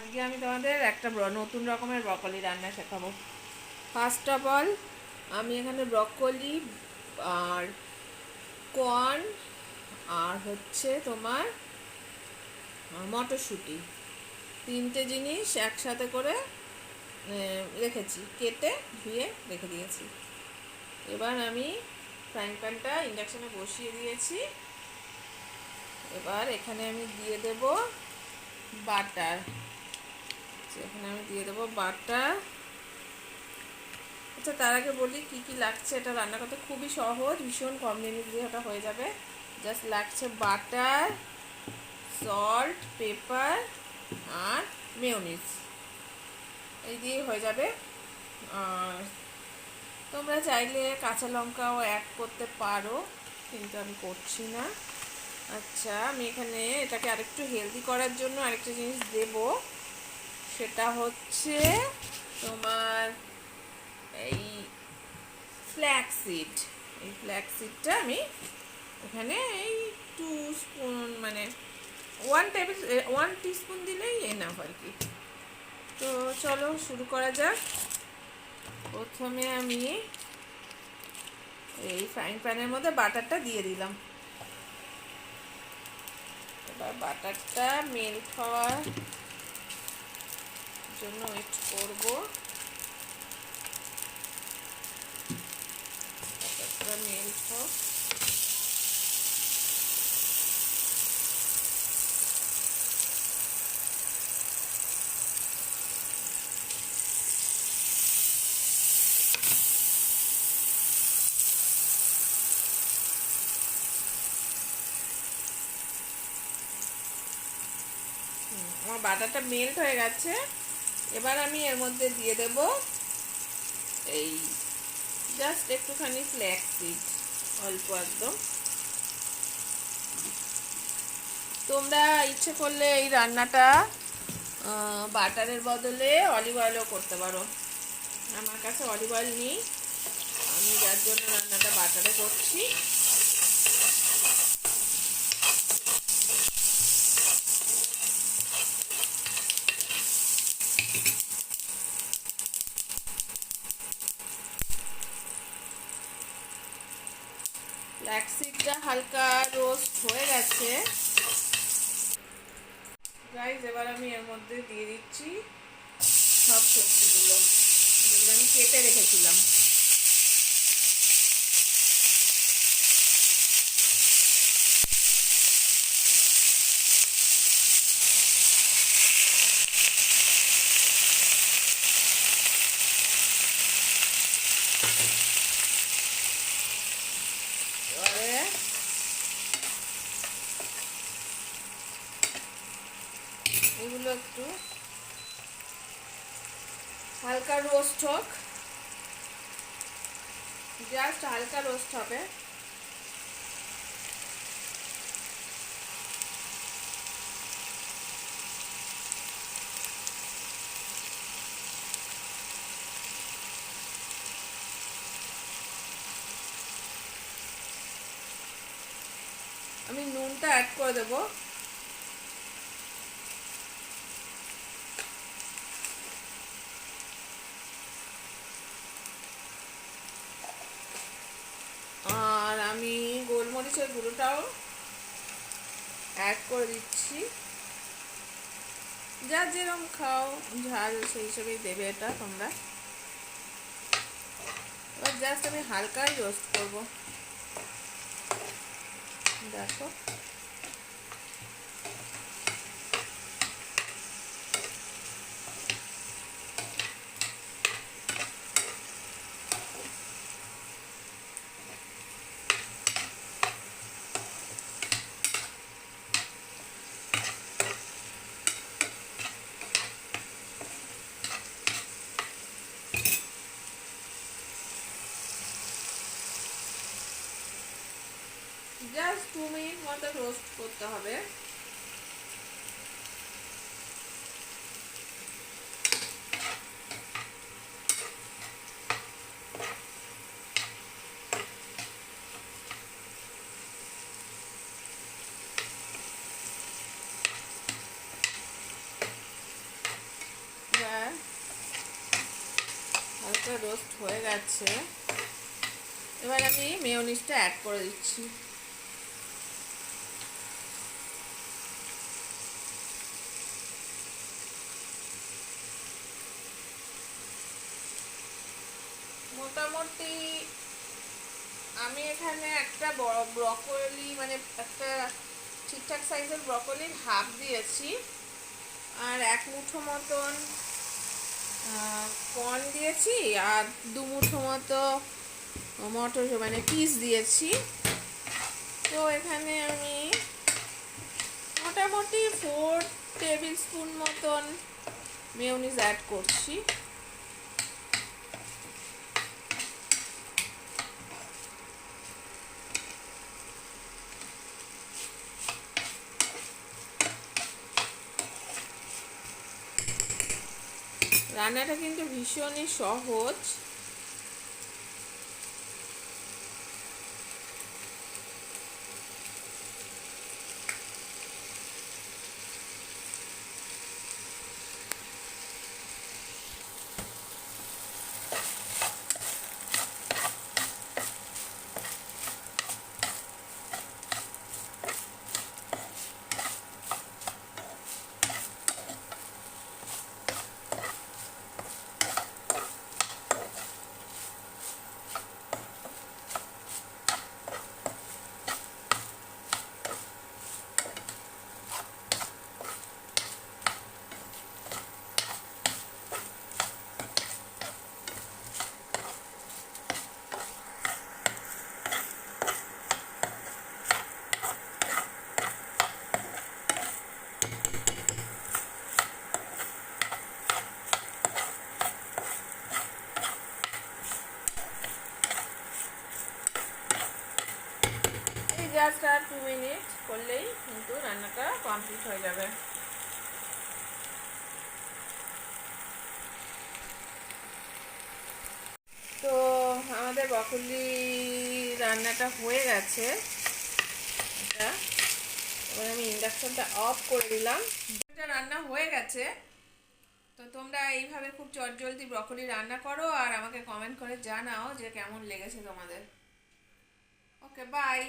আজকে আমি তোমাদের একটা নতুন রকমের ব্রকলি রান্না শেখাবো। ফার্স্ট অফ অল আমি এখানে ব্রকলি আর কর্ন আর হচ্ছে তোমার মটরশুঁটি তিনটে জিনিস একসাথে করে রেখেছি, কেটে ধুয়ে রেখে দিয়েছি। এবার আমি ফ্রাইং প্যানটা ইন্ডাকশানে বসিয়ে দিয়েছি। এবার এখানে আমি দিয়ে দেব বাটার। এখানে আমি দিয়ে দেবো বাটার। আচ্ছা, তার আগে বলি কি কি লাগছে। এটা রান্না করতে খুবই সহজ, ভীষণ কম জিনিস দিয়ে ওটা হয়ে যাবে। জাস্ট লাগছে বাটার, সল্ট, পেপার আর মেয়োনিজ, এই দিয়ে হয়ে যাবে। আর তোমরা চাইলে কাঁচা লঙ্কাও অ্যাড করতে পারো, কিন্তু আমি করছি না। আচ্ছা, আমি এখানে এটাকে আরেকটু হেলদি করার জন্য আরেকটা জিনিস দেব, সেটা হচ্ছে তোমার এই ফ্ল্যাক্সিড। এই ফ্ল্যাক্সিডটা আমি এখানে এই 2 স্পুন, মানে 1 টিস্পুন দিলেই এনাফ আর কি। তো চলো শুরু করা যাক। প্রথমে আমি এই ফ্রাইং প্যানের মধ্যে বাটারটা দিয়ে দিলাম। এবার বাটারটা মেল্ট হওয়ার জন্য ওয়েট করবো। বাটারটা মেল্ট হোক। আমার বাটারটা মেল্ট হয়ে গেছে। এবার আমি এর মধ্যে দিয়ে দেব এই জাস্ট একটুখানি ফ্ল্যাক্সিড, অল্প একদম। তোমরা ইচ্ছে করলে এই রান্নাটা বাটারের বদলে অলিভ অয়েলও করতে পারো। আমার কাছে অলিভ অয়েল নেই, আমি যার জন্য রান্নাটা বাটারে করছি। ফ্ল্যাক্সিডটা হালকা রোস্ট হয়ে গেছে। গাইস, এবার আমি এর মধ্যে দিয়ে দিচ্ছি সব সবজিগুলো যেগুলো আমি কেটে রেখেছিলাম। এবারে এগুলো একটু হালকা রোস্ট হোক, জাস্ট হালকা রোস্ট হবে। আমি নুনটা অ্যাড করে দেবো। আর আমি গোলমরিচের গুঁড়োটাও অ্যাড করে দিচ্ছি। যা যেরকম খাও ঝাল সেই হিসেবেই দেবে এটা তোমরা। এবার জাস্ট আমি হালকাই রোস্ট করবো। দেখো, জাস্ট 2 মিনিট মতো রোস্ট করতে হবে। হালকা রোস্ট হয়ে গেছে। এবার আমি মেয়োনিজটা অ্যাড করে দিচ্ছি। মোটামুটি আমি এখানে একটা বড় ব্রকলি, মানে একটা ঠিকঠাক সাইজের ব্রকলির হাফ দিয়েছি, আর 1 মুঠো মতন কর্ন দিয়েছি, আর 2 মুঠো মতো মটর মানে পিস দিয়েছি। তো এখানে আমি মোটামুটি 4 টেবিল স্পুন মতন মেয়োনিজ অ্যাড করছি। রান্নাটা কিন্তু ভীষণই সহজ। জাস্ট আর 2 মিনিট করলেই কিন্তু রান্নাটা কমপ্লিট হয়ে যাবে। তো আমাদের ব্রকলি রান্নাটা হয়ে গেছে। এটা এবার আমি ইন্ডাকশনটা অফ করে দিলাম। এটা রান্না হয়ে গেছে। তো তোমরা এইভাবে খুব চটজলদি ব্রকলি রান্না করো আর আমাকে কমেন্ট করে জানাও যে কেমন লেগেছে তোমাদের। ওকে, বাই।